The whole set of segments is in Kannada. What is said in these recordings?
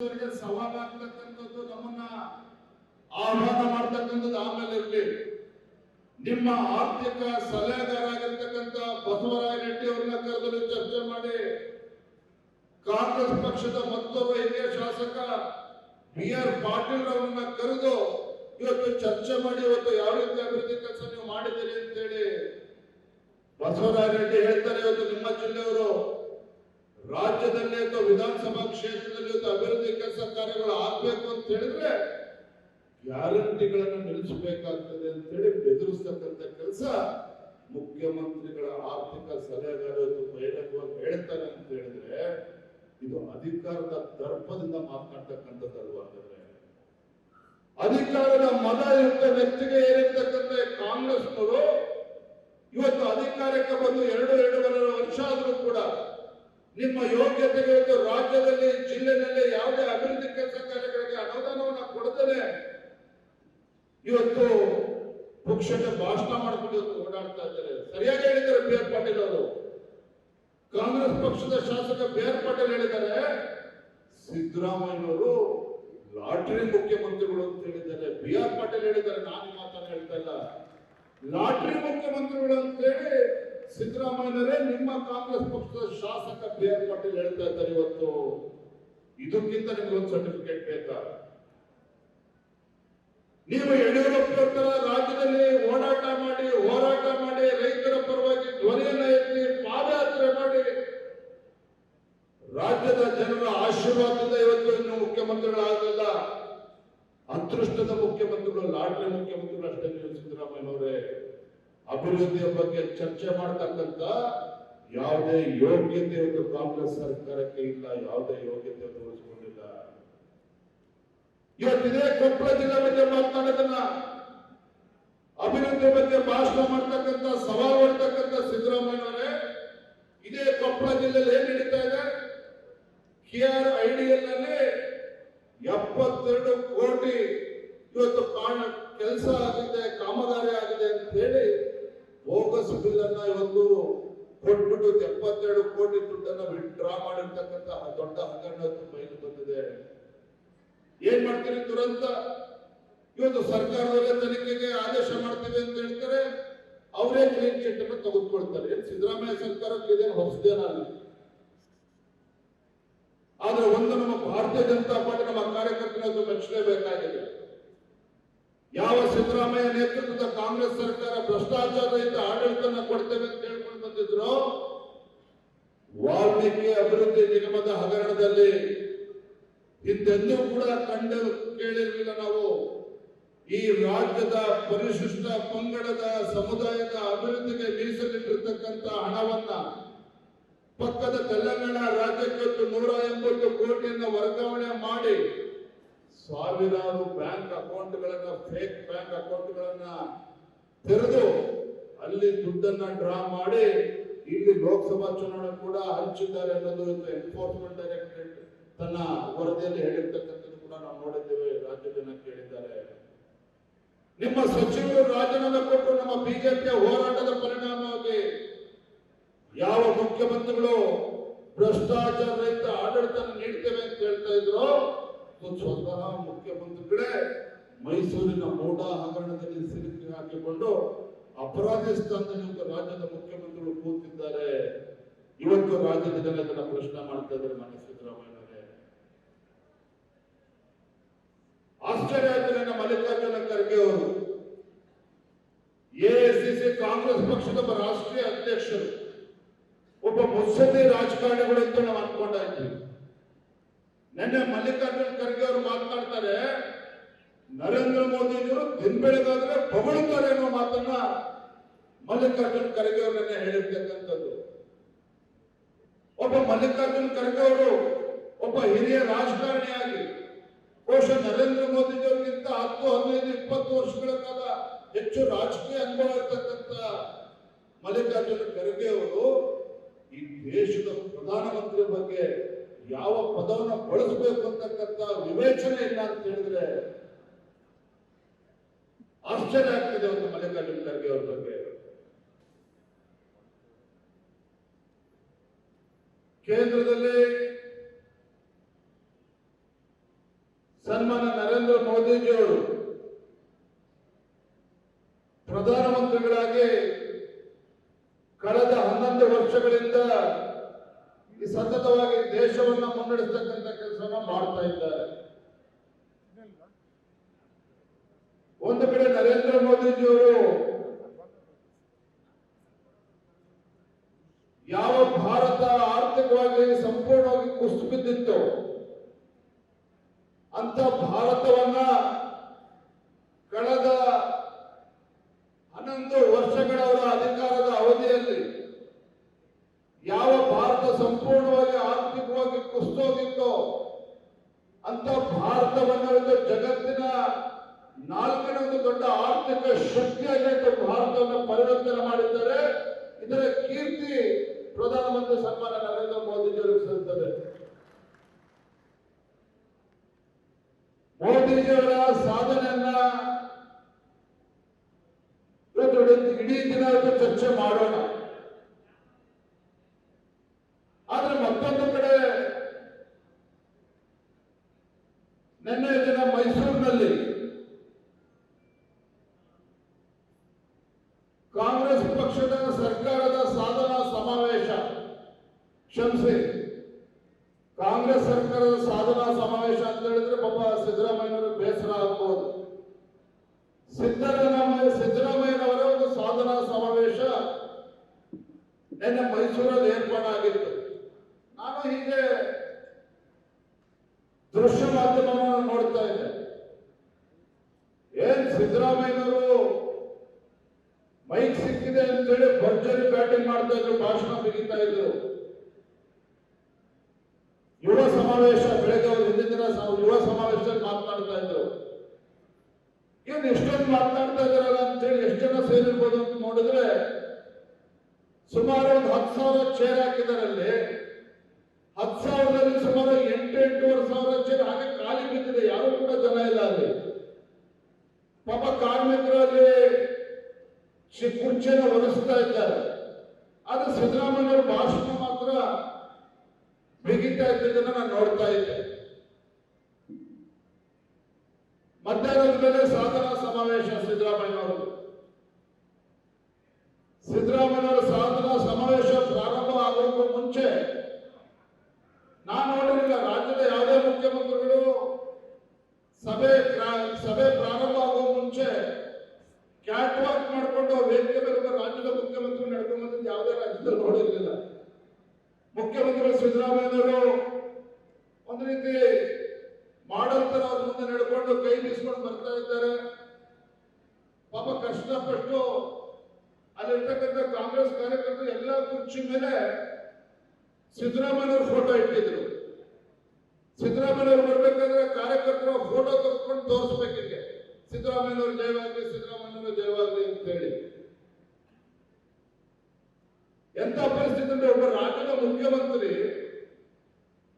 ಸವಾಲಾಗ್ತಕ್ಕಂಥದ್ದು ನಮ್ಮನ್ನ ಆಹ್ವಾನ ಮಾಡ್ತಕ್ಕಂಥದ್ದು ಆಮೇಲೆ ಇರಲಿ. ನಿಮ್ಮ ಆರ್ಥಿಕ ಸಲಹೆಗಾರಾಗಿರ್ತಕ್ಕಂಥ ಬಸವರಾಯ ರೆಡ್ಡಿ ಅವರನ್ನ ಕರೆದು ಚರ್ಚೆ ಮಾಡಿ, ಕಾಂಗ್ರೆಸ್ ಪಕ್ಷದ ಮತ್ತೊಬ್ಬ ಹಿರಿಯ ಶಾಸಕ BR ಪಾಟೀಲ್ ಅವರನ್ನ ಕರೆದು ಇವತ್ತು ಚರ್ಚೆ ಮಾಡಿ ಇವತ್ತು ಯಾವ ರೀತಿ ಅಭಿವೃದ್ಧಿ ಕೆಲಸ ನೀವು ಮಾಡಿದ್ದೀರಿ ಅಂತೇಳಿ ಬಸವರಾಯ ರೆಡ್ಡಿ ಹೇಳ್ತಾರೆ. ಇವತ್ತು ನಿಮ್ಮ ಜಿಲ್ಲೆಯವರು ರಾಜ್ಯದಲ್ಲಿ ಅಥವಾ ವಿಧಾನಸಭಾ ಕ್ಷೇತ್ರದಲ್ಲಿ ಇವತ್ತು ಅಭಿವೃದ್ಧಿ ಕೆಲಸ ಕಾರ್ಯಗಳು ಆಗ್ಬೇಕು ಅಂತ ಹೇಳಿದ್ರೆ ಗ್ಯಾರಂಟಿಗಳನ್ನು ನಿಲ್ಲಿಸಬೇಕಾಗ್ತದೆ ಅಂತೇಳಿ ಬೆದರಿಸ್ತಕ್ಕಂಥ ಕೆಲಸ ಮುಖ್ಯಮಂತ್ರಿಗಳ ಆರ್ಥಿಕ ಸಲಹೆಗಾರ ಬಹಿರಂಗವಾಗಿ ಹೇಳ್ತಾರೆ ಅಂತ ಹೇಳಿದ್ರೆ ಇದು ಅಧಿಕಾರದ ದರ್ಪದಿಂದ ಮಾತನಾಡ್ತಕ್ಕಂಥದ್ದಲ್ವಾ? ಹಾಗಾದ್ರೆ ಅಧಿಕಾರದ ಮದ ಇದ್ದ ವ್ಯಕ್ತಿಗೆ ಏನಿರ್ತಕ್ಕಂಥ ಕಾಂಗ್ರೆಸ್ನವರು ಇವತ್ತು ಅಧಿಕಾರಕ್ಕೆ ಬಂದು 2-2.5 ವರ್ಷ ಆದ್ರೂ ಕೂಡ ನಿಮ್ಮ ಯೋಗ್ಯತೆಗೆ ಇವತ್ತು ರಾಜ್ಯದಲ್ಲಿ ಜಿಲ್ಲೆನಲ್ಲಿ ಯಾವುದೇ ಅಭಿವೃದ್ಧಿ ಕೆಲಸ ಕಾರ್ಯಗಳಿಗೆ ಅನುದಾನವನ್ನು ಕೊಡದೇನೆ ಇವತ್ತು ಪಕ್ಷಕ್ಕೆ ಭಾಷಣ ಮಾಡಿಕೊಂಡು ಓಡಾಡ್ತಾ ಇದ್ದಾರೆ. ಸರಿಯಾಗಿ ಹೇಳಿದ್ದಾರೆ BR ಪಾಟೀಲ್ ಅವರು. ಕಾಂಗ್ರೆಸ್ ಪಕ್ಷದ ಶಾಸಕ BR ಪಾಟೀಲ್ ಹೇಳಿದ್ದಾರೆ, ಸಿದ್ದರಾಮಯ್ಯನವರು ಲಾಟರಿ ಮುಖ್ಯಮಂತ್ರಿಗಳು ಅಂತ ಹೇಳಿದ್ದಾರೆ. BR ಪಾಟೀಲ್ ಹೇಳಿದ್ದಾರೆ, ನಾನು ಮಾತನ್ನು ಹೇಳ್ತಾ ಇಲ್ಲ. ಲಾಟರಿ ಮುಖ್ಯಮಂತ್ರಿಗಳು ಅಂತ ಹೇಳಿ ಸಿದ್ದರಾಮಯ್ಯನವರೇ ನಿಮ್ಮ ಕಾಂಗ್ರೆಸ್ ಪಕ್ಷದ ಶಾಸಕ BR ಪಾಟೀಲ್ ಹೇಳ್ತಾ ಇದ್ದಾರೆ. ಇವತ್ತು ಇದಕ್ಕಿಂತ ನಿಮ್ಗೆ ಒಂದು ಸರ್ಟಿಫಿಕೇಟ್ ಬೇಕಾ? ನೀವು ಯಡಿಯೂರಪ್ಪ ರಾಜ್ಯದಲ್ಲಿ ಓಡಾಟ ಮಾಡಿ, ಹೋರಾಟ ಮಾಡಿ, ರೈತರ ಪರವಾಗಿ ಧ್ವನಿಯನ್ನ ಎತ್ತಿ ಪಾದಯಾತ್ರೆ ಮಾಡಿ ರಾಜ್ಯದ ಜನರ ಆಶೀರ್ವಾದದಿಂದ ಇವತ್ತು ಇನ್ನು ಮುಖ್ಯಮಂತ್ರಿಗಳಾಗಲಿಲ್ಲ. ಅದೃಷ್ಟದ ಮುಖ್ಯಮಂತ್ರಿಗಳು, ಲಾಟರಿ ಮುಖ್ಯಮಂತ್ರಿಗಳು ಅಷ್ಟೇ. ನೀವು ಸಿದ್ದರಾಮಯ್ಯನವರೇ ಅಭಿವೃದ್ಧಿಯ ಬಗ್ಗೆ ಚರ್ಚೆ ಮಾಡತಕ್ಕಂತ ಯಾವುದೇ ಯೋಗ್ಯತೆ ಇವತ್ತು ಕಾಂಗ್ರೆಸ್ ಸರ್ಕಾರಕ್ಕೆ ಇಲ್ಲ, ಯಾವುದೇ ಯೋಗ್ಯತೆ ತೋರಿಸಿಕೊಂಡಿಲ್ಲ. ಇವತ್ತಿದೆ ಕೊಪ್ಪಳ ಜಿಲ್ಲೆ ಬಗ್ಗೆ ಮಾತನಾಡೋದನ್ನ, ಅಭಿವೃದ್ಧಿ ಬಗ್ಗೆ ಭಾಷಣ ಮಾಡ್ತಕ್ಕಂಥ, ಸವಾಲು ಮಾಡ್ತಕ್ಕಂಥ ಸಿದ್ದರಾಮಯ್ಯನವರೇ ಇದೇ ಕೊಪ್ಪಳ ಜಿಲ್ಲೆಯಲ್ಲಿ ಏನ್ ನಡೀತಾ ಇದೆ? KRIDL ನಲ್ಲಿ 72 ಕೋಟಿ ಇವತ್ತು ಕೆಲಸ ಆಗಿದೆ, ಕಾಮಗಾರಿ ಆಗಿದೆ ಅಂತ ಹೇಳಿ ಬೋಗಸ್ ಬಿಲ್ ಅನ್ನ ಇವತ್ತು ಕೊಟ್ಬಿಟ್ಟು 72 ಕೋಟಿ ದುಡ್ಡನ್ನ ವಿಡ್ರಾ ಮಾಡಿರ್ತಕ್ಕಂಥ ದೊಡ್ಡ ಹಗರಣ ಬಯಲು ಬಂದಿದೆ. ಏನ್ ಮಾಡ್ತೀರಿ? ತುರಂತ ಇವತ್ತು ಸರ್ಕಾರದವರೇ ತನಿಖೆಗೆ ಆದೇಶ ಮಾಡ್ತೀವಿ ಅಂತ ಹೇಳ್ತಾರೆ, ಅವರೇ ಕ್ಲೀನ್ ಚಿಟ್ ಅನ್ನು ತೆಗೆದುಕೊಳ್ತಾರೆ. ಏನ್ ಸಿದ್ದರಾಮಯ್ಯ ಸರ್ಕಾರಕ್ಕೆ ಇದೇನು ಹೊಸದೇನಲ್ಲ. ಆದ್ರೆ ಒಂದು ನಮ್ಮ ಭಾರತೀಯ ಜನತಾ ಪಾರ್ಟಿ ನಮ್ಮ ಕಾರ್ಯಕರ್ತರನ್ನು ಮೆಚ್ಚಲೇಬೇಕಾಗಿದೆ. ಯಾವ ಸಿದ್ದರಾಮಯ್ಯ ನೇತೃತ್ವದ ಕಾಂಗ್ರೆಸ್ ಸರ್ಕಾರ ಭ್ರಷ್ಟಾಚಾರ ರಹಿತ ಆಡಳಿತನ ಕೊಡ್ತೇವೆ ಅಂತ ಹೇಳ್ಕೊಂಡು ಬಂದಿದ್ರು, ವಾಲ್ಮೀಕಿ ಅಭಿವೃದ್ಧಿ ನಿಗಮದ ಹಗರಣದಲ್ಲಿ ಹಿಂದೆಂದೂ ಕೂಡ ಕಂಡು ಕೇಳಿರಲಿಲ್ಲ ನಾವು. ಈ ರಾಜ್ಯದ ಪರಿಶಿಷ್ಟ ಪಂಗಡದ ಸಮುದಾಯದ ಅಭಿವೃದ್ಧಿಗೆ ಮೀಸಲಿಟ್ಟಿರ್ತಕ್ಕಂಥ ಹಣವನ್ನ ಪಕ್ಕದ ತೆಲಂಗಾಣ ರಾಜ್ಯಕ್ಕೆ 180 ಕೋಟಿಯನ್ನು ವರ್ಗಾವಣೆ ಮಾಡಿ ಸಾವಿರಾರು ಬ್ಯಾಂಕ್ ಅಕೌಂಟ್ಗಳನ್ನ, ಫೇಕ್ ಬ್ಯಾಂಕ್ ಅಕೌಂಟ್ಗಳನ್ನ ತೆರೆದು ಅಲ್ಲಿ ದುಡ್ಡನ್ನ ಡ್ರಾ ಮಾಡಿ ಇಲ್ಲಿ ಲೋಕಸಭಾ ಚುನಾವಣೆ ಕೂಡ ಹಂಚಿದ್ದಾರೆ ಅನ್ನೋದು ಎನ್ಫೋರ್ಸ್ಮೆಂಟ್ ಡೈರೆಕ್ಟರೇಟ್ ತನ್ನ ವರದಿಯಲ್ಲಿ ಹೇಳಿರ್ತಕ್ಕಂಥದ್ದು ಕೂಡ ನಾವು ನೋಡಿದ್ದೇವೆ. ರಾಜ್ಯ ಜನ ಕೇಳಿದ್ದಾರೆ. ನಿಮ್ಮ ಸಚಿವರು ರಾಜೀನಾಮೆ ಕೊಟ್ಟು ನಮ್ಮ ಬಿಜೆಪಿಯ ಹೋರಾಟದ ಪರಿಣಾಮವಾಗಿ ಯಾವ ಮುಖ್ಯಮಂತ್ರಿಗಳು ಭ್ರಷ್ಟಾಚಾರ ರಹಿತ ಆಡಳಿತ ನೀಡ್ತೇವೆ ಅಂತ ಹೇಳ್ತಾ ಇದ್ರು, ಸ್ವತಃ ಮುಖ್ಯಮಂತ್ರಿಗಳೇ ಮೈಸೂರಿನ ಮೋಡಾ ಹಗರಣದಲ್ಲಿ ಸಿಲುಕಿ ಹಾಕಿಕೊಂಡು ಅಪರಾಧಿ ಸ್ಥಾನದಲ್ಲಿ ರಾಜ್ಯದ ಮುಖ್ಯಮಂತ್ರಿಗಳು ಕೂತಿದ್ದಾರೆ. ಇವತ್ತು ರಾಜ್ಯದ ಜನ ಇದನ್ನ ಪ್ರಶ್ನೆ ಮಾಡ್ತಾ ಇದ್ದಾರೆ. ಮಾನ್ಯ ಸಿದ್ದರಾಮಯ್ಯನವರೇ, ಆಶ್ಚರ್ಯ ಆಯ್ತು. ನನ್ನ ಮಲ್ಲಿಕಾರ್ಜುನ ಖರ್ಗೆ ಅವರು AICC ಕಾಂಗ್ರೆಸ್ ಪಕ್ಷದ ರಾಷ್ಟ್ರೀಯ ಅಧ್ಯಕ್ಷರು, ಒಬ್ಬ ಮುತ್ಸದ್ದಿ ರಾಜಕಾರಣಿಗಳು ಅಂತ ನಾವು ಅನ್ಕೊಂಡಾಯ್ತೀವಿ. ನಿನ್ನೆ ಮಲ್ಲಿಕಾರ್ಜುನ ಖರ್ಗೆ ಅವರು ಮಾತನಾಡ್ತಾರೆ, ನರೇಂದ್ರ ಮೋದಿಜಿಯವರು ದಿನಬೆಳಗಾದ್ರೆ ಹೊಗಳುತ್ತಾರೆ ಅನ್ನೋ ಮಾತನ್ನ ಮಲ್ಲಿಕಾರ್ಜುನ ಖರ್ಗೆ ಅವರು ನಿನ್ನೆ ಹೇಳಿರ್ತಕ್ಕಂಥದ್ದು. ಒಬ್ಬ ಮಲ್ಲಿಕಾರ್ಜುನ ಖರ್ಗೆ ಅವರು ಒಬ್ಬ ಹಿರಿಯ ರಾಜಕಾರಣಿಯಾಗಿ ಬಹುಶಃ ನರೇಂದ್ರ ಮೋದಿಜಿಯವರಿಗಿಂತ 10, 15, 20 ವರ್ಷಗಳ ಕಾಲ ಹೆಚ್ಚು ರಾಜಕೀಯ ಅನುಭವ ಇರತಕ್ಕಂಥ ಮಲ್ಲಿಕಾರ್ಜುನ ಖರ್ಗೆ ಅವರು ಈ ದೇಶದ ಪ್ರಧಾನಮಂತ್ರಿ ಬಗ್ಗೆ ಯಾವ ಪದವನ್ನು ಬಳಸಬೇಕು ಅಂತಕ್ಕಂಥ ವಿವೇಚನೆ ಇಲ್ಲ ಅಂತ ಹೇಳಿದ್ರೆ ಆಶ್ಚರ್ಯ ಆಗ್ತದೆ. ಒಂದು ಮಲ್ಲಿಕಾರ್ಜುನ ಖರ್ಗೆ ಅವರ ಬಗ್ಗೆ ಕೇಂದ್ರದಲ್ಲಿ ಸನ್ಮಾನ್ಯ ನರೇಂದ್ರ ಮೋದಿಜಿಯವರು ಪ್ರಧಾನಮಂತ್ರಿಗಳಾಗಿ ಕಳೆದ 11 ವರ್ಷಗಳಿಂದ ಈ ಸತತವಾಗಿ ದೇಶವನ್ನ ಮುನ್ನಡೆಸತಕ್ಕಂಥ ಕೆಲಸವನ್ನ ಮಾಡ್ತಾ ಇದ್ದಾರೆ. ಒಂದು ಕಡೆ ನರೇಂದ್ರ ಮೋದಿಜಿಯವರು ಯಾವ ಭಾರತ ಆರ್ಥಿಕವಾಗಿ ಸಂಪೂರ್ಣವಾಗಿ ಕುಸಿದು ಬಿದ್ದಿತ್ತು ಅಂತ ಭಾರತವನ್ನ ಕಳೆದ 11 ವರ್ಷಗಳವರ ಅಧಿಕಾರದ ಅವಧಿಯಲ್ಲಿ ಯಾವ ಭಾರತ ಸಂಪೂರ್ಣವಾಗಿ ಆರ್ಥಿಕವಾಗಿ ಕುಸಿದೋಗಿತ್ತೋ ಅಂತ ಭಾರತವನ್ನು ಜಗತ್ತಿನ 4ನೇ ಒಂದು ದೊಡ್ಡ ಆರ್ಥಿಕ ಶಕ್ತಿಯಾಗಿ ಭಾರತವನ್ನು ಪರಿವರ್ತನೆ ಮಾಡಿದ್ದಾರೆ. ಇದರ ಕೀರ್ತಿ ಪ್ರಧಾನಮಂತ್ರಿ ಸನ್ಮಾನ್ಯ ನರೇಂದ್ರ ಮೋದಿಜಿಯವರಿಗೆ ಸಲ್ಲುತ್ತದೆ. ಮೋದಿಜಿಯವರ ಸಾಧನೆಯನ್ನ ಇಡೀ ದಿನ ಚರ್ಚೆ ಮಾಡೋಣ. ಆದ್ರೆ ಮತ್ತೊಂದು ಕಡೆ ನಿನ್ನೆ ದಿನ ಮೈಸೂರಿನಲ್ಲಿ ಕಾಂಗ್ರೆಸ್ ಪಕ್ಷದ ಸರ್ಕಾರದ ಸಾಧನಾ ಸಮಾವೇಶ, ಕ್ಷಮಿಸಿ, ಕಾಂಗ್ರೆಸ್ ಸರ್ಕಾರದ ಸಾಧನಾ ಸಮಾವೇಶ ಅಂತ ಹೇಳಿದ್ರೆ ಪಾಪ ಸಿದ್ದರಾಮಯ್ಯನವರು ಬೇಸರ ಆಗ್ಬೋದು. ಸಿದ್ದರಾಮಯ್ಯನವರ ಒಂದು ಸಾಧನಾ ಸಮಾವೇಶ ನಿನ್ನೆ ಮೈಸೂರಲ್ಲಿ ಏರ್ಪಾಡಾಗಿತ್ತು. ನಾನು ಹೀಗೆ ದೃಶ್ಯ ಮಾಧ್ಯಮವನ್ನು ನೋಡ್ತಾ ಇದ್ದೆ. ಏನ್ ಸಿದ್ದರಾಮಯ್ಯನವರು ಮೈಕ್ ಸಿಕ್ಕಿದೆ ಅಂತೇಳಿ ಭರ್ಜರಿ ಬ್ಯಾಟಿಂಗ್ ಮಾಡ್ತಾ ಇದ್ರು, ಭಾಷಣ ಬಿಗಿತಾ ಇದ್ರು. ಯುವ ಸಮಾವೇಶ ಬೆಳಗ್ಗೆ ಅವರು ಹಿಂದಿನ ದಿನ ಯುವ ಸಮಾವೇಶದಲ್ಲಿ ಮಾತನಾಡ್ತಾ ಇದ್ರು. ಏನ್ ಎಷ್ಟೊಂದು ಮಾತನಾಡ್ತಾ ಇದ್ದಾರಲ್ಲ ಅಂತೇಳಿ ಎಷ್ಟು ಜನ ಸೇರಿರ್ಬೋದು ಅಂತ ನೋಡಿದ್ರೆ ಸುಮಾರು ಒಂದು 10,000 ಚೇರ್ ಹಾಕಿದಾರಲ್ಲಿ 10,000ದಲ್ಲಿ ಸುಮಾರು 8,000 ಚೇರ್ ಹಾಗೆ ಖಾಲಿ ಬಿದ್ದಿದೆ. ಯಾರು ಕೂಡ ಜನ ಇಲ್ಲ ಅಲ್ಲಿ. ಪಾಪ ಕಾರ್ಮಿಕರಲ್ಲಿ ಕುರ್ಚಿಯನ್ನು ಒರೆಸ್ತಾ ಇದ್ದಾರೆ. ಆದ್ರೆ ಸಿದ್ದರಾಮಯ್ಯನವರ ಭಾಷಣ ಮಾತ್ರ ಬಿಗಿತಾ ಇದ್ದದನ್ನ ನಾನು ನೋಡ್ತಾ ಇದ್ದೆ. ಮಧ್ಯಾಹ್ನದ ಮೇಲೆ ಸಾಧನಾ ಸಮಾವೇಶ ಸಿದ್ದರಾಮಯ್ಯನವರ ಸಾಧನಾ ಸಮಾವೇಶ ಪ್ರಾರಂಭ ಆಗೋಕ್ಕೂ ಮುಂಚೆ ನಾನು ನೋಡಿರಲಿಲ್ಲ, ರಾಜ್ಯದ ಯಾವುದೇ ಮುಖ್ಯಮಂತ್ರಿಗಳು ಸಭೆ ಪ್ರಾರಂಭ ಆಗೋ ಮುಂಚೆ ಕ್ಯಾಟ್ ವಾಕ್ ಮಾಡಿಕೊಂಡು ವೇದಿಕೆ ಮೇಲೆ ರಾಜ್ಯದ ಮುಖ್ಯಮಂತ್ರಿ ನಡ್ಕೊಂಡು ಬಂದಿದ್ದು ಯಾವುದೇ ರಾಜ್ಯದಲ್ಲಿ ನೋಡಿರಲಿಲ್ಲ. ಮುಖ್ಯಮಂತ್ರಿಗಳು ಸಿದ್ದರಾಮಯ್ಯನವರು ಒಂದು ರೀತಿ ಮಾಡಲ್ ತರ ಅವ್ರ ಮುಂದೆ ನಡ್ಕೊಂಡು ಕೈ ಬೀಸ್ಕೊಂಡು ಬರ್ತಾ ಇದ್ದಾರೆ. ಪಾಪ ಕಷ್ಟಪಟ್ಟು ಅಲ್ಲಿರ್ತಕ್ಕಂಥ ಕಾಂಗ್ರೆಸ್ ಕಾರ್ಯಕರ್ತರು ಎಲ್ಲಾ ಕುರ್ಚಿ ಮೇಲೆ ಸಿದ್ದರಾಮಯ್ಯನವ್ರ ಫೋಟೋ ಇಟ್ಟಿದ್ರು. ಸಿದ್ದರಾಮಯ್ಯನವರು ಬರ್ಬೇಕಾದ್ರೆ ಕಾರ್ಯಕರ್ತರು ಫೋಟೋ ತೆಗೆದುಕೊಂಡು ತೋರಿಸ್ಬೇಕಿದೆ, ಸಿದ್ದರಾಮಯ್ಯನವರು ಜಯವಾಗಲಿ, ಸಿದ್ದರಾಮಯ್ಯನವರು ಜಯವಾಗಲಿ ಅಂತ ಹೇಳಿ. ಎಂತ ಪರಿಸ್ಥಿತಿ ಅಂದ್ರೆ ಒಬ್ಬ ರಾಜ್ಯದ ಮುಖ್ಯಮಂತ್ರಿ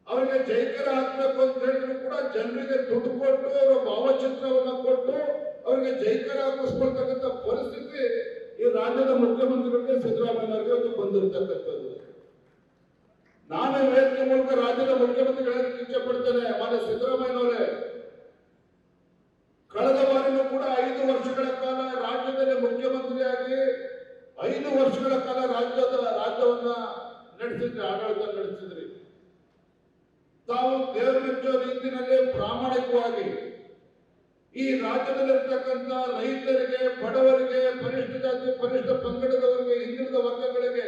ಅವರಿಗೆ ಜೈಕರ ಹಾಕ್ಬೇಕು ಅಂತ ಹೇಳಿದ್ರು ಕೂಡ ಜನರಿಗೆ ದುಡ್ಡು ಕೊಟ್ಟು ಅವರ ಭಾವಚಿತ್ರವನ್ನ ಕೊಟ್ಟು ಅವರಿಗೆ ಜೈಕರ ಹಾಕಿಸ್ಕೊಳ್ತಕ್ಕಂಥ ಪರಿಸ್ಥಿತಿ ಈ ರಾಜ್ಯದ ಮುಖ್ಯಮಂತ್ರಿಗಳಿಗೆ ಸಿದ್ದರಾಮಯ್ಯನವರಿಗೆ ಒಂದು ಬಂದಿರತಕ್ಕಂಥದ್ದು. ನಾನು ವೇದಿಕೆ ಮೂಲಕ ರಾಜ್ಯದ ಮುಖ್ಯಮಂತ್ರಿಗಳಿಗೆ ಇಚ್ಛೆ ಪಡ್ತೇನೆ, ಮಾನ್ಯ ಸಿದ್ದರಾಮಯ್ಯನವರೇ, ಕಳೆದ ಬಾರಿನೂ ಕೂಡ 5 ವರ್ಷಗಳ ಕಾಲ ರಾಜ್ಯದಲ್ಲಿ ಮುಖ್ಯಮಂತ್ರಿಯಾಗಿ 5 ವರ್ಷಗಳ ಕಾಲ ರಾಜ್ಯವನ್ನ ನಡೆಸಿದ್ರಿ, ಆಡಳಿತ ನಡೆಸಿದ್ರಿ. ತಾವು ದೇವರು ಮೆಚ್ಚೋ ರೀತಿಯಲ್ಲಿ ಪ್ರಾಮಾಣಿಕವಾಗಿ ಈ ರಾಜ್ಯದಲ್ಲಿರ್ತಕ್ಕಂಥ ರೈತರಿಗೆ, ಬಡವರಿಗೆ, ಪರಿಶಿಷ್ಟ ಜಾತಿ ಪರಿಶಿಷ್ಟ ಪಂಗಡದವರಿಗೆ, ಹಿಂದುಳಿದ ವರ್ಗಗಳಿಗೆ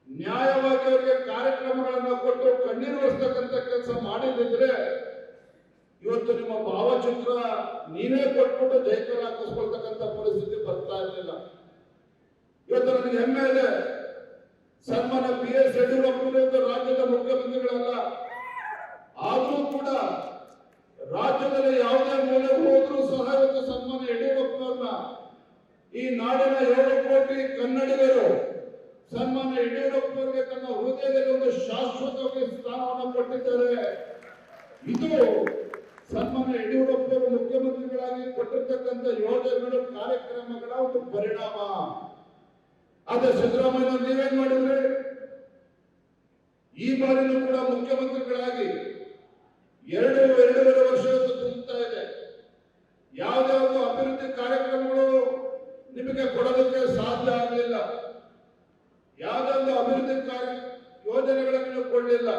ನ್ಯಾಯವಾಗಿ ಅವರಿಗೆ ಕಾರ್ಯಕ್ರಮಗಳನ್ನು ಕೊಟ್ಟು ಕಣ್ಣೀರು ಒರೆಸ್ತಕ್ಕಂಥ ಕೆಲಸ ಮಾಡಿದ್ರೆ ಇವತ್ತು ನಿಮ್ಮ ಭಾವಚಿತ್ರ ನೀವೇ ಕೊಟ್ಬಿಟ್ಟು ಜೈಕರ ಹಾಕಿಸ್ಕೊಳ್ತಕ್ಕಂಥ ಪರಿಸ್ಥಿತಿ ಬರ್ತಾ ಇರಲಿಲ್ಲ. ಇವತ್ತು ನನಗೆ ಹೆಮ್ಮೆ ಇದೆ, ಸನ್ಮಾನ್ಯ BS ಯಡಿಯೂರಪ್ಪನವರು ರಾಜ್ಯದ ಮುಖ್ಯಮಂತ್ರಿಗಳಲ್ಲ, ಆದರೂ ಕೂಡ ರಾಜ್ಯದಲ್ಲಿ ಯಾವುದೇ ಮೂಲೆ ಹೋದ್ರೂ ಸಹ ಇವತ್ತು ಸನ್ಮಾನ್ಯ ಯಡಿಯೂರಪ್ಪನವ್ರನ್ನ ಈ ನಾಡಿನ 7 ಕೋಟಿ ಕನ್ನಡಿಗರು ಸನ್ಮಾನ್ಯ ಯಡಿಯೂರಪ್ಪನವರಿಗೆ ತನ್ನ ಹೃದಯದಲ್ಲಿ ಒಂದು ಶಾಶ್ವತವಾಗಿ ಸ್ಥಾನವನ್ನು ಕೊಟ್ಟಿದ್ದಾರೆ. ಇದು ಸನ್ಮಾನ್ಯ ಯಡಿಯೂರಪ್ಪನವರು ಮುಖ್ಯಮಂತ್ರಿಗಳಾಗಿ ಕೊಟ್ಟಿರ್ತಕ್ಕಂಥ ಯೋಜನೆಗಳು, ಕಾರ್ಯಕ್ರಮಗಳ ಒಂದು ಪರಿಣಾಮ. ಆದ್ರೆ ಸಿದ್ದರಾಮಯ್ಯ ನೀವೇನ್ ಮಾಡಿದ್ರೆ, ಈ ಬಾರಿನೂ ಕೂಡ ಮುಖ್ಯಮಂತ್ರಿಗಳಾಗಿ 2.5 ವರ್ಷ ಸಾಧ್ಯ ಆಗಲಿಲ್ಲ. ಯಾವುದೊಂದು ಅಭಿವೃದ್ಧಿ ಯೋಜನೆಗಳನ್ನು ಕೊಳ್ಳಿಲ್ಲ.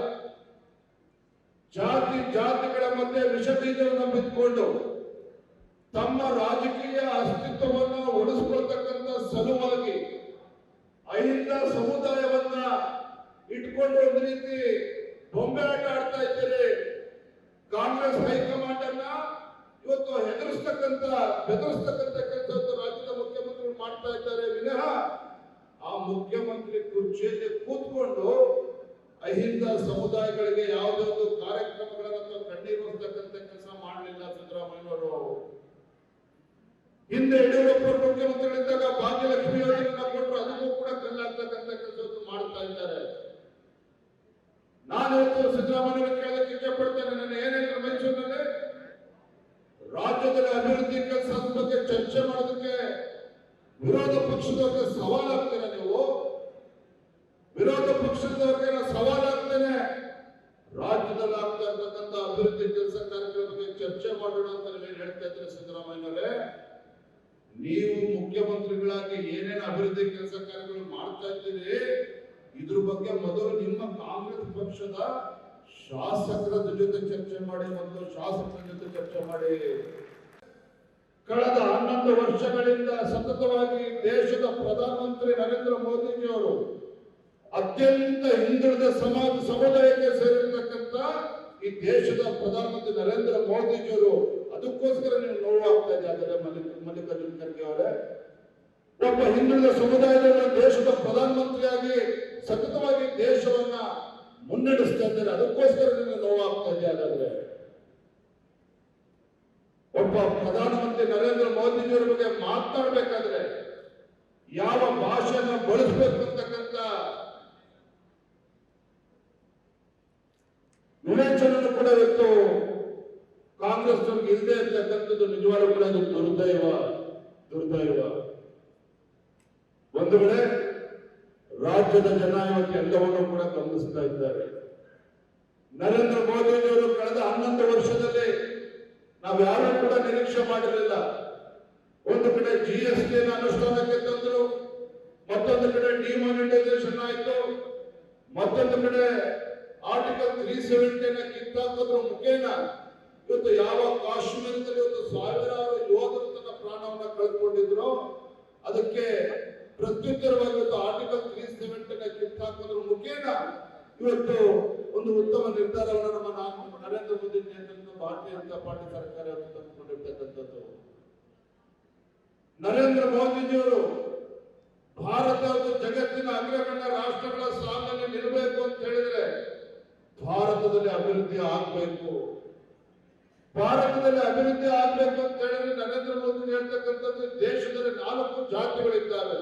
ಜಾತಿಗಳ ಮಧ್ಯೆ ವಿಷ ಬೀಜವನ್ನು ಬಿತ್ಕೊಂಡು ತಮ್ಮ ರಾಜಕೀಯ ಅಸ್ತಿತ್ವವನ್ನು ಉಳಿಸಿಕೊಳ್ತಕ್ಕಂಥ ಸಲುವಾಗಿ ಅಹಿಂದ ಸಮುದಾಯವನ್ನ ಇಟ್ಕೊಂಡು ಒಂದು ರೀತಿ ಬೊಂಬೆ ಆಟ ಆಡ್ತಾ ಇದ್ದೀರಿ. ಕಾಂಗ್ರೆಸ್ ಹೈಕಮಾಂಡ್ ಅನ್ನ ಇವತ್ತು ಬೆದರಿಸ್ತಕ್ಕಂಥ ಕೆಲಸವನ್ನು ರಾಜ್ಯದ ಮುಖ್ಯಮಂತ್ರಿಗಳು ಮಾಡ್ತಾ ಇದ್ದಾರೆ ವಿನಃ ಆ ಮುಖ್ಯಮಂತ್ರಿ ಕುರ್ಚಿಯಲ್ಲಿ ಕೂತ್ಕೊಂಡು ಅಹಿಂದ ಸಮುದಾಯಗಳಿಗೆ ಯಾವುದೇ ಒಂದು ಕಾರ್ಯಕ್ರಮಗಳನ್ನು ಕಣ್ಣೀರು ಹೊರತಕ್ಕಂಥ ಕೆಲಸ ಮಾಡಲಿಲ್ಲ ಸಿದ್ದರಾಮಯ್ಯನವರು. ಹಿಂದೆ ಯಡಿಯೂರಪ್ಪ ಮುಖ್ಯಮಂತ್ರಿಗಳಿದ್ದಾಗ ಭಾಗ್ಯಲಕ್ಷ್ಮಿ ಯೋಜನೆಯನ್ನು ಕೊಟ್ಟರು, ಅದಕ್ಕೂ ಕೂಡ ಕಲ್ಲಾಗ್ತಕ್ಕಂಥ ಕೆಲಸವನ್ನು ಮಾಡ್ತಾ ಇದ್ದಾರೆ. ನಾನು ಇವತ್ತು ಸಿದ್ದರಾಮಯ್ಯ ಕೇಳೋದಕ್ಕೆ ಇಚ್ಛೆ ಪಡ್ತೇನೆ. ನನ್ನ ಏನೇನು ಮೈಸೂರಿನಲ್ಲಿ ರಾಜ್ಯದಲ್ಲಿ ಅಭಿವೃದ್ಧಿ ಕೆಲಸ ಬಗ್ಗೆ ಚರ್ಚೆ ಮಾಡೋದಕ್ಕೆ ವಿರೋಧ ಪಕ್ಷದವ್ರಿಗೆ ಸವಾಲಾಗ್ತೇನೆ. ನೀವು ವಿರೋಧ ಪಕ್ಷದವ್ರಿಗೆ ಸವಾಲಾಗ್ತೇನೆ. ರಾಜ್ಯದಲ್ಲಿ ಆಗ್ತಾ ಇರ್ತಕ್ಕಂಥ ಅಭಿವೃದ್ಧಿ ಕೆಲಸ ಕಾರ್ಯಕ್ರಮದ ಬಗ್ಗೆ ಚರ್ಚೆ ಮಾಡೋಣ ಅಂತ ನೀವು ಹೇಳ್ತಾ ಇದ್ದೀರಿ ಸಿದ್ದರಾಮಯ್ಯನವರೇ. ನೀವು ಮುಖ್ಯಮಂತ್ರಿಗಳಾಗಿ ಏನೇನು ಅಭಿವೃದ್ಧಿ ಕೆಲಸ ಕಾರ್ಯಗಳು ಮಾಡ್ತಾ ಇದ್ದೀರಿ, ಇದ್ರ ಬಗ್ಗೆ ಮೊದಲು ನಿಮ್ಮ ಕಾಂಗ್ರೆಸ್ ಪಕ್ಷದ ಶಾಸಕರ ಜೊತೆ ಚರ್ಚೆ ಮಾಡಿ ಮತ್ತು ಶಾಸಕರ ಜೊತೆ ಚರ್ಚೆ ಮಾಡಿ. ಕಳೆದ 11 ವರ್ಷಗಳಿಂದ ಸತತವಾಗಿ ದೇಶದ ಪ್ರಧಾನಮಂತ್ರಿ ನರೇಂದ್ರ ಮೋದಿಜಿಯವರು ಅತ್ಯಂತ ಹಿಂದುಳಿದ ಸಮುದಾಯಕ್ಕೆ ಸೇರಿರ್ತಕ್ಕಂಥ ಈ ದೇಶದ ಪ್ರಧಾನಮಂತ್ರಿ ನರೇಂದ್ರ ಮೋದಿಜಿಯವರು ಅದಕ್ಕೋಸ್ಕರ ನೀವು ನೋವಾಗ್ತಾ ಇದ್ದಾರೆ. ಮಲ್ಲಿಕಾರ್ಜುನ ಖರ್ಗೆ ಅವರೇ, ಒಬ್ಬ ಹಿಂದುಳಿದ ಸಮುದಾಯದ ದೇಶದ ಪ್ರಧಾನಮಂತ್ರಿಯಾಗಿ ಸತತವಾಗಿ ದೇಶವನ್ನ ಮುನ್ನಡೆಸ್ತಾ ಇದ್ದಾರೆ. ಅದಕ್ಕೋಸ್ಕರ ನಿಮಗೆ ನೋವಾಗ್ತಾ ಇದೆ. ಒಬ್ಬ ಪ್ರಧಾನಮಂತ್ರಿ ನರೇಂದ್ರ ಮೋದಿಜಿಯವರ ಬಗ್ಗೆ ಮಾತನಾಡಬೇಕಾದ್ರೆ ಯಾವ ಭಾಷೆಯನ್ನು ಬಳಸಬೇಕು ಅಂತಕ್ಕಂಥ ವಿವೇಚನೆಯನ್ನು ಕೂಡ ಇವತ್ತು ಕಾಂಗ್ರೆಸ್ ನವ್ರಿಗೆ ಇಲ್ಲದೆ ಇರ್ತಕ್ಕಂಥದ್ದು ನಿಜವಾಗ್ಲೂ ಕೂಡ ಅದು ದುರ್ದೈವ. ಒಂದು ವೇಳೆ ರಾಜ್ಯದ ಜನ ಇವತ್ತು ಎಲ್ಲವನ್ನೂ ಕೂಡ ಗಮನಿಸ್ತಾ ಇದ್ದಾರೆ. ನರೇಂದ್ರ ಮೋದಿಜಿಯವರು ಕಳೆದ 11 ವರ್ಷದಲ್ಲಿ ನಾವು ಯಾರು ಕೂಡ ನಿರೀಕ್ಷೆ ಮಾಡಿರಲಿಲ್ಲ. ಒಂದು ಕಡೆ GST ಅನುಷ್ಠಾನಕ್ಕೆ ತಂದ್ರು, ಮತ್ತೊಂದು ಕಡೆ ಡಿಮಾನಿಟೈಸೇಷನ್ ಆಯಿತು, ಮತ್ತೊಂದು ಕಡೆ ಆರ್ಟಿಕಲ್ 370 ಕಿತ್ತಾಕೋದ್ರ ಮುಖೇನ ಇವತ್ತು ಯಾವ ಕಾಶ್ಮೀರದಲ್ಲಿ ಇವತ್ತು ಸಾವಿರಾರು ಯೋಧರು ತನ್ನ ಪ್ರಾಣವನ್ನ ಕಳೆದುಕೊಂಡಿದ್ರು, ಅದಕ್ಕೆ ಪ್ರತ್ಯುತ್ತರವಾಗಿ ಇವತ್ತು ಆರ್ಟಿಕಲ್ 370 ಕಿತ್ತಾಕೋದ್ರ ಮುಖೇನ ಇವತ್ತು ಒಂದು ಉತ್ತಮ ನಿರ್ಧಾರವನ್ನು ನಮ್ಮ ನರೇಂದ್ರ ಮೋದಿ ನೇತೃತ್ವದ ಭಾರತೀಯ ಜನತಾ ಪಾರ್ಟಿ ಸರ್ಕಾರ ತೆಗೆದುಕೊಂಡಿರ್ತಕ್ಕಂಥದ್ದು. ನರೇಂದ್ರ ಮೋದಿಜಿಯವರು ಭಾರತ ಜಗತ್ತಿನ ಅಗ್ರಗಣ್ಯ ರಾಷ್ಟ್ರಗಳ ಸಾಲಿನಲ್ಲಿ ನಿಲ್ಲಬೇಕು ಅಂತ ಹೇಳಿದ್ರೆ ಭಾರತದಲ್ಲಿ ಅಭಿವೃದ್ಧಿ ಆಗ್ಬೇಕು. ಭಾರತದಲ್ಲಿ ಅಭಿವೃದ್ಧಿ ಆಗ್ಬೇಕು ಅಂತ ಹೇಳಿದ್ರೆ ನರೇಂದ್ರ ಮೋದಿ ಹೇಳ್ತಕ್ಕಂಥದ್ದು ದೇಶದಲ್ಲಿ 4 ಜಾತಿಗಳಿದ್ದಾವೆ: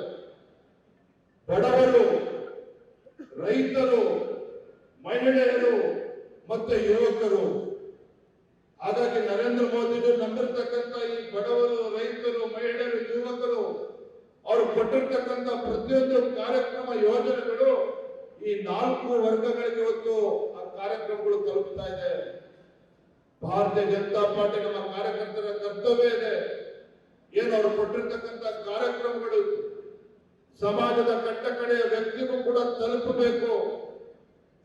ಬಡವರು, ರೈತರು, ಮಹಿಳೆಯರು ಮತ್ತೆ ಯುವಕರು. ಹಾಗಾಗಿ ನರೇಂದ್ರ ಮೋದಿಜಿ ನಂಬಿರ್ತಕ್ಕಂಥ ಈ ಬಡವರು, ರೈತರು, ಮಹಿಳೆಯರು, ಯುವಕರು ಅವರು ಕೊಟ್ಟಿರ್ತಕ್ಕಂಥ ಪ್ರತಿಯೊಂದು ಕಾರ್ಯಕ್ರಮ ಯೋಜನೆಗಳು ಈ 4 ವರ್ಗಗಳಿಗೆ ಇವತ್ತು ಆ ಕಾರ್ಯಕ್ರಮಗಳು ತಲುಪ್ತಾ ಇದೆ. ಭಾರತೀಯ ಜನತಾ ಪಾರ್ಟಿ ನಮ್ಮ ಕಾರ್ಯಕರ್ತರ ಕರ್ತವ್ಯ ಇದೆ. ಏನು ಅವರು ಕೊಟ್ಟಿರ್ತಕ್ಕಂಥ ಕಾರ್ಯಕ್ರಮಗಳು ಸಮಾಜದ ಕಟ್ಟಕಡೆಯ ವ್ಯಕ್ತಿಗೂ ಕೂಡ ತಲುಪಬೇಕು.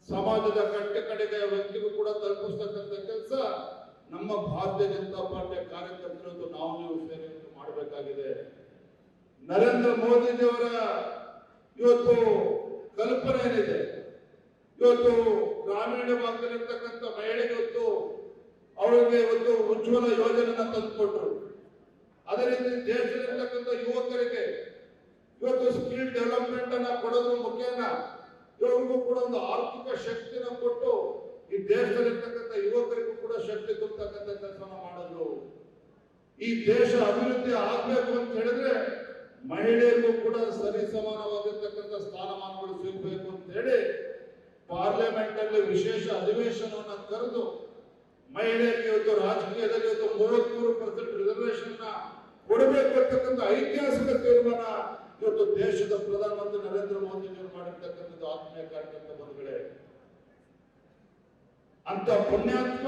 ಸಮಾಜದ ಕಟ್ಟಕಡೆಯ ವ್ಯಕ್ತಿಗೂ ಕೂಡ ತಲುಪಿಸ್ತಕ್ಕಂಥ ಕೆಲಸ ನಮ್ಮ ಭಾರತೀಯ ಜನತಾ ಪಾರ್ಟಿಯ ಕಾರ್ಯಕರ್ತರು ನಾವು ನೀವು ಸೇರಿ ಮಾಡಬೇಕಾಗಿದೆ. ನರೇಂದ್ರ ಮೋದಿಜಿಯವರ ಇವತ್ತು ಕಲ್ಪನೆ ಏನಿದೆ, ಇವತ್ತು ಗ್ರಾಮೀಣ ಭಾಗದಲ್ಲಿರ್ತಕ್ಕಂಥ ಮಹಿಳೆಗೆ ಇವತ್ತು ಅವರಿಗೆ ಇವತ್ತು ಉಜ್ವಲ ಯೋಜನೆಯನ್ನ ತಂದುಕೊಟ್ರು. ಅದೇ ರೀತಿ ದೇಶದಲ್ಲಿರ್ತಕ್ಕಂಥ ಯುವಕರಿಗೆ ಇವತ್ತು ಸ್ಕಿಲ್ ಡೆವಲಪ್ಮೆಂಟ್ ಅನ್ನ ಕೊಡೋದ್ರ ಮುಖೇನ ಇವ್ರಿಗೂ ಕೂಡ ಒಂದು ಆರ್ಥಿಕ ಶಕ್ತಿನ ಕೊಟ್ಟು ಈ ದೇಶದಲ್ಲಿರ್ತಕ್ಕಂಥ ಯುವಕರಿಗೂ ಕೂಡ ಶಕ್ತಿ ತುಂಬತಕ್ಕಂಥ ಕೆಲಸವನ್ನು ಮಾಡಿದ್ರು. ಈ ದೇಶ ಅಭಿವೃದ್ಧಿ ಆಗ್ಬೇಕು ಅಂತ ಹೇಳಿದ್ರೆ ಮಹಿಳೆಯರಿಗೂ ಕೂಡ ಸರಿ ಸಮಾನವಾಗಿರ್ತಕ್ಕಂಥ ಸ್ಥಾನಮಾನಗಳು ಸಿಗಬೇಕು ಅಂತ ಹೇಳಿ ಪಾರ್ಲಿಮೆಂಟ್ ಅಲ್ಲಿ ವಿಶೇಷ ಅಧಿವೇಶನವನ್ನ ಕರೆದು ಮಹಿಳೆಯರಿಗೆ ಇವತ್ತು ರಾಜಕೀಯದಲ್ಲಿ ಇವತ್ತು 33% ರಿಸರ್ವೇಶನ್ ಕೊಡಬೇಕು ಅಂತಕ್ಕಂಥ ಐತಿಹಾಸಿಕ ತೀರ್ಮಾನ ಇವತ್ತು ದೇಶದ ಪ್ರಧಾನಮಂತ್ರಿ ನರೇಂದ್ರ ಮೋದಿ ಅವರು ಮಾಡಿರ್ತಕ್ಕಂಥದ್ದು. ಆತ್ಮೀಯ ಕಾರ್ಯಕರ್ತ ಬಂಧುಗಳೇ, ಅಂತ ಪುಣ್ಯಾತ್ಮ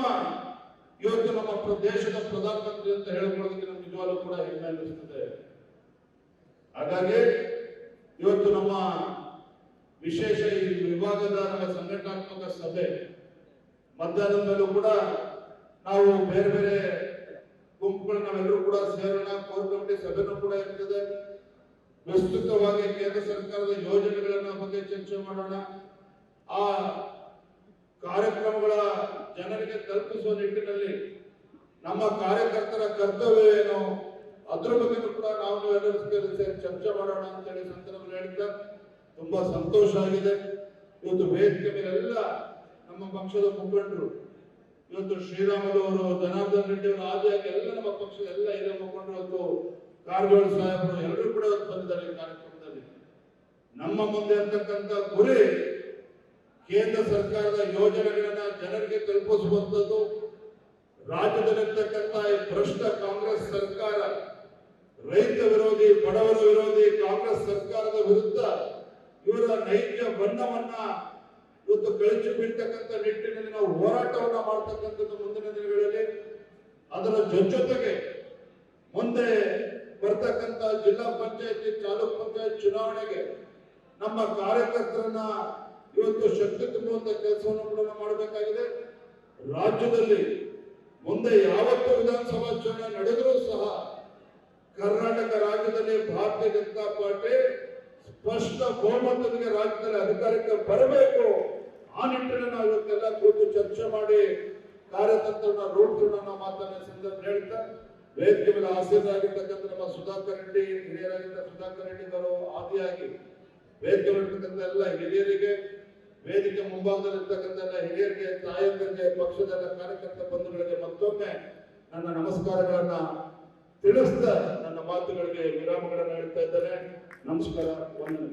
ಇವತ್ತು ನಮ್ಮ ದೇಶದ ಪ್ರಧಾನಮಂತ್ರಿ ಅಂತ ಹೇಳ್ಕೊಳ್ಳೋದಕ್ಕೆ ನಮ್ಗೆ ನಿಜವಾಗ್ಲೂ ಕೂಡ ಹೆಮ್ಮೆ ಅನ್ನಿಸ್ತದೆ. ಹಾಗಾಗಿ ಇವತ್ತು ನಮ್ಮ ವಿಶೇಷ ಈ ವಿಭಾಗದ ನಮ್ಮ ಸಂಘಟನಾತ್ಮಕ ಸಭೆ ಮಧ್ಯಾಹ್ನದ ಮೇಲೂ ಕೂಡ ನಾವು ಬೇರೆ ಬೇರೆ ಗುಂಪುಗಳು ನಾವೆಲ್ಲರೂ ಕೂಡ ಸೇರೋಣ. ಕೋರ್ ಕಮಿಟಿ ಸಭೆನೂ ಕೂಡ ಇರ್ತದೆ. ವಿಸ್ತೃತವಾಗಿ ಕೇಂದ್ರ ಸರ್ಕಾರದ ಯೋಜನೆಗಳನ್ನ ಬಗ್ಗೆ ಚರ್ಚೆ ಮಾಡೋಣ. ಆ ಕಾರ್ಯಕ್ರಮಗಳ ಜನರಿಗೆ ತಲುಪಿಸುವ ನಿಟ್ಟಿನಲ್ಲಿ ನಮ್ಮ ಕಾರ್ಯಕರ್ತರ ಕರ್ತವ್ಯ ಏನು, ಅದ್ರ ಬಗ್ಗೆ ಕೂಡ ನಾವು ಎಲ್ಲರೂ ಸೇರಿ ಚರ್ಚೆ ಮಾಡೋಣ ಅಂತ ಹೇಳಿ ಸಂದರ್ಭದಲ್ಲಿ ಹೇಳ್ತಾ ತುಂಬಾ ಸಂತೋಷ ಆಗಿದೆ. ಇವತ್ತು ವೇದಿಕೆ ಮೇಲೆಲ್ಲ ನಮ್ಮ ಪಕ್ಷದ ಮುಖಂಡರು, ಇವತ್ತು ಶ್ರೀರಾಮುಲು ಅವರು, ಜನಾರ್ದನ್ ರೆಡ್ಡಿ ಅವರು, ಆದಿಯಾಗಿ ಎಲ್ಲ ನಮ್ಮ ಪಕ್ಷದ ಎಲ್ಲ ಹಿರಿಯ ಮುಖಂಡರು, ಇವತ್ತು ಕಾರಜೋಳ ಸಾಹೇಬರು ಎಲ್ಲರೂ ಕೂಡ ಬಂದಿದ್ದಾರೆ ಈ ಕಾರ್ಯಕ್ರಮದಲ್ಲಿ. ನಮ್ಮ ಮುಂದೆ ಅಂತಕ್ಕಂಥ ಗುರಿ ಕೇಂದ್ರ ಸರ್ಕಾರದ ಯೋಜನೆಗಳನ್ನ ಜನರಿಗೆ ತಲುಪಿಸುವಂಥದ್ದು. ರಾಜ್ಯದಲ್ಲಿರ್ತಕ್ಕಂಥ ಈ ಭ್ರಷ್ಟ ಕಾಂಗ್ರೆಸ್ ಸರ್ಕಾರ, ರೈತ ವಿರೋಧಿ, ಬಡವರ ವಿರೋಧಿ ಕಾಂಗ್ರೆಸ್ ಸರ್ಕಾರದ ವಿರುದ್ಧ ಇವರ ನೈಜ ಬಣ್ಣವನ್ನ ಇವತ್ತು ಕಳಚಿ ಬೀಳ್ತಕ್ಕಂಥ ನಿಟ್ಟಿನಲ್ಲಿ ನಾವು ಹೋರಾಟವನ್ನ ಮಾಡ್ತಕ್ಕಂಥದ್ದು ಮುಂದಿನ ದಿನಗಳಲ್ಲಿ. ಅದರ ಜೊತೆಗೆ ಮುಂದೆ ಬರ್ತಕ್ಕಂಥ ಜಿಲ್ಲಾ ಪಂಚಾಯತಿ, ತಾಲೂಕ್ ಪಂಚಾಯತ್ ಚುನಾವಣೆಗೆ ನಮ್ಮ ಕಾರ್ಯಕರ್ತರನ್ನ ಇವತ್ತು ಶಕ್ತಿ ತುಂಬುವಂತ ಕೆಲಸವನ್ನು ಕೂಡ ಮಾಡಬೇಕಾಗಿದೆ. ರಾಜ್ಯದಲ್ಲಿ ಮುಂದೆ ಯಾವತ್ತು ವಿಧಾನಸಭಾ ಚುನಾವಣೆ ನಡೆದರೂ ಸಹ ಕರ್ನಾಟಕ ರಾಜ್ಯದಲ್ಲಿ ಭಾರತೀಯ ಜನತಾ ಪಾರ್ಟಿ ಸ್ಪಷ್ಟ ಬಹುಮತದೊಂದಿಗೆ ರಾಜ್ಯದಲ್ಲಿ ಅಧಿಕಾರಕ್ಕೆ ಬರಬೇಕು. ಆ ನಿಟ್ಟಿನಲ್ಲಿ ನಾವು ಇವತ್ತೆಲ್ಲ ಕೂತು ಚರ್ಚೆ ಮಾಡಿ ಕಾರ್ಯತಂತ್ರನ ರೂಪಿಸೋಣ ಅನ್ನೋ ಮಾತನ್ನ ಸಂದರ್ಭ ಹೇಳ್ತಾ, ವೇದಿಕೆ ಮೇಲೆ ಆಸೀನರಾಗಿರ್ತಕ್ಕಂಥ ನಮ್ಮ ಸುಧಾಕರ್ ರೆಡ್ಡಿ, ಹಿರಿಯರಾಗಿದ್ದ ಸುಧಾಕರ್ ರೆಡ್ಡಿ ಅವರು ಆದಿಯಾಗಿ ವೇದಿಕೆ ಇರ್ತಕ್ಕಂಥ ಎಲ್ಲ ಹಿರಿಯರಿಗೆ, ವೇದಿಕೆ ಮುಂಭಾಗದಲ್ಲಿರ್ತಕ್ಕಂಥ ಎಲ್ಲ ಹಿರಿಯರಿಗೆ, ತಾಯಂದರಿಗೆ, ಪಕ್ಷದ ಕಾರ್ಯಕರ್ತ ಬಂಧುಗಳಿಗೆ ಮತ್ತೊಮ್ಮೆ ನನ್ನ ನಮಸ್ಕಾರಗಳನ್ನ ತಿಳಿಸ್ತಾ ನನ್ನ ಮಾತುಗಳಿಗೆ ವಿರಾಮಗಳನ್ನು ಹೇಳ್ತಾ ಇದ್ದೇನೆ. ನಮಸ್ಕಾರ, ವಂದನೆ.